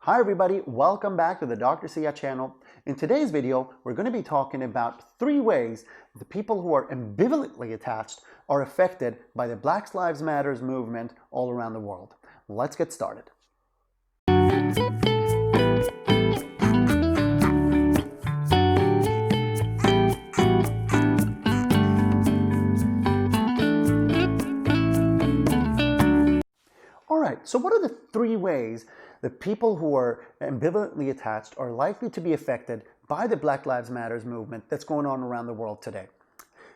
Hi everybody, welcome back to the Dr. Sia channel. In today's video, we're going to be talking about 3 ways the people who are ambivalently attached are affected by the Black Lives Matter movement all around the world. Let's get started. Alright, so what are the 3 ways that people who are ambivalently attached are likely to be affected by the Black Lives Matter movement that's going on around the world today?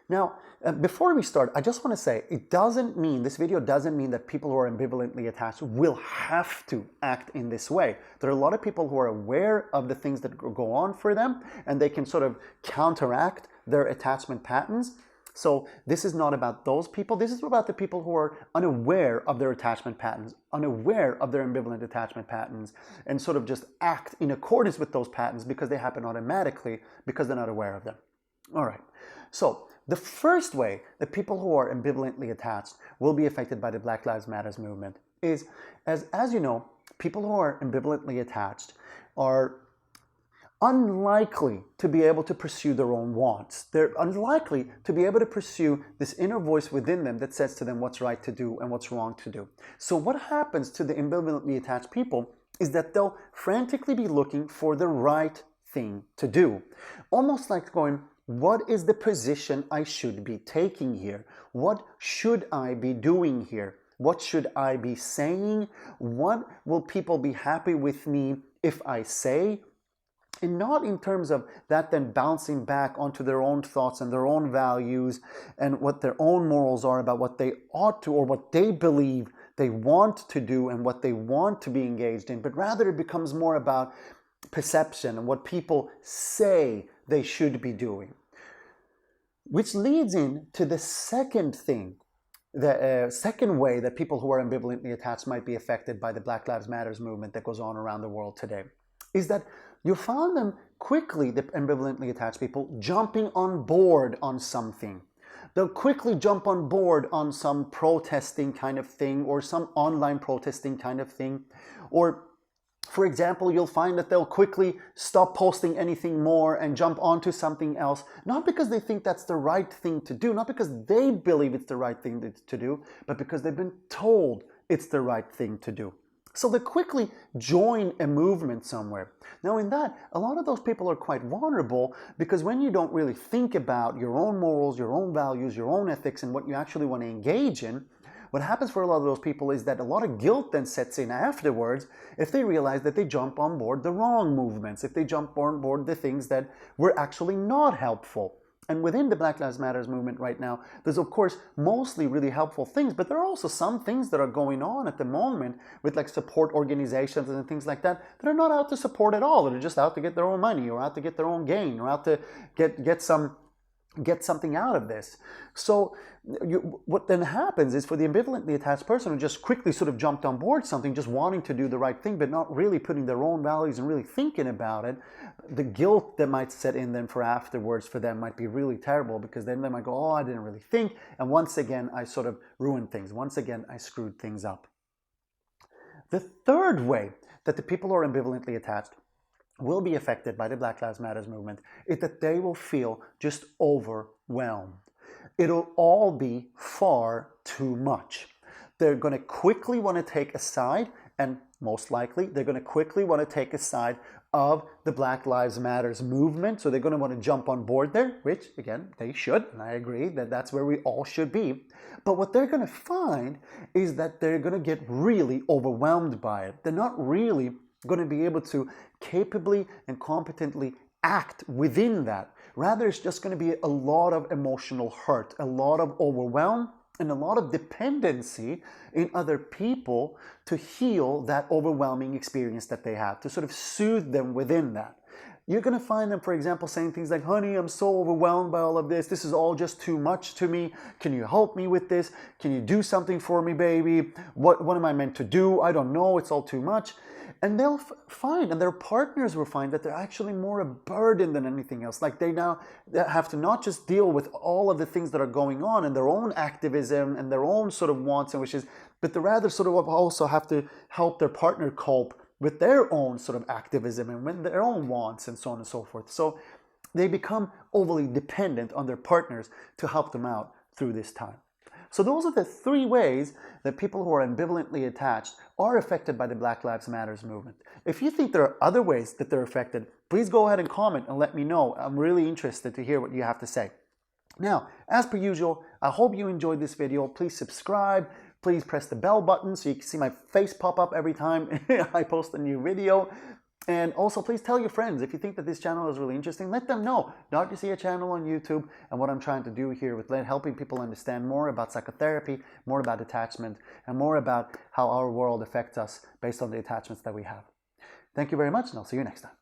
Now, before we start, I just want to say this video doesn't mean that people who are ambivalently attached will have to act in this way. There are a lot of people who are aware of the things that go on for them, and they can sort of counteract their attachment patterns. So this is not about those people. This is about the people who are unaware of their attachment patterns, unaware of their ambivalent attachment patterns, and sort of just act in accordance with those patterns because they happen automatically because they're not aware of them. All right. So the first way that people who are ambivalently attached will be affected by the Black Lives Matter movement is, as you know, people who are ambivalently attached are unlikely to be able to pursue their own wants. They're unlikely to be able to pursue this inner voice within them that says to them what's right to do and what's wrong to do. So what happens to the ambivalently attached people is that they'll frantically be looking for the right thing to do. Almost like going, what is the position I should be taking here? What should I be doing here? What should I be saying? What will people be happy with me if I say? And not in terms of that then bouncing back onto their own thoughts and their own values and what their own morals are about what they ought to or what they believe they want to do and what they want to be engaged in, but rather it becomes more about perception and what people say they should be doing. Which leads into the second thing, the second way that people who are ambivalently attached might be affected by the Black Lives Matter movement that goes on around the world today, is that you found them quickly, the ambivalently attached people, jumping on board on something. They'll quickly jump on board on some protesting kind of thing or some online protesting kind of thing. Or, for example, you'll find that they'll quickly stop posting anything more and jump onto something else, not because they think that's the right thing to do, not because they believe it's the right thing to do, but because they've been told it's the right thing to do. So they quickly join a movement somewhere. Now in that, a lot of those people are quite vulnerable because when you don't really think about your own morals, your own values, your own ethics, and what you actually want to engage in, what happens for a lot of those people is that a lot of guilt then sets in afterwards if they realize that they jump on board the wrong movements, if they jump on board the things that were actually not helpful. And within the Black Lives Matter movement right now, there's of course mostly really helpful things, but there are also some things that are going on at the moment with like support organizations and things like that that are not out to support at all. They're just out to get their own money or out to get their own gain or out to get something out of this. So what then happens is for the ambivalently attached person who just quickly sort of jumped on board something, just wanting to do the right thing, but not really putting their own values and really thinking about it, the guilt that might set in them for afterwards for them might be really terrible because then they might go, oh, I didn't really think. And once again, I sort of ruined things. Once again, I screwed things up. The third way that the people who are ambivalently attached will be affected by the Black Lives Matter movement is that they will feel just overwhelmed. It'll all be far too much. They're going to quickly want to take a side, and most likely they're going to quickly want to take a side of the Black Lives Matter movement. So they're going to want to jump on board there, which again, they should, and I agree that that's where we all should be. But what they're going to find is that they're going to get really overwhelmed by it. They're not really going to be able to capably and competently act within that. Rather, it's just going to be a lot of emotional hurt, a lot of overwhelm, and a lot of dependency in other people to heal that overwhelming experience that they have, to sort of soothe them within that. You're going to find them, for example, saying things like, honey, I'm so overwhelmed by all of this. This is all just too much to me. Can you help me with this? Can you do something for me, baby? What am I meant to do? I don't know. It's all too much. And they'll find, and their partners will find that they're actually more a burden than anything else. Like they now have to not just deal with all of the things that are going on and their own activism and their own sort of wants and wishes, but they rather sort of also have to help their partner cope with their own sort of activism and with their own wants and so on and so forth. So they become overly dependent on their partners to help them out through this time. So those are the 3 ways that people who are ambivalently attached are affected by the Black Lives Matter movement. If you think there are other ways that they're affected, please go ahead and comment and let me know. I'm really interested to hear what you have to say. Now, as per usual, I hope you enjoyed this video. Please subscribe. Please press the bell button so you can see my face pop up every time I post a new video. And also, please tell your friends if you think that this channel is really interesting. Let them know Dr. Sia channel on YouTube and what I'm trying to do here with helping people understand more about psychotherapy, more about attachment, and more about how our world affects us based on the attachments that we have. Thank you very much, and I'll see you next time.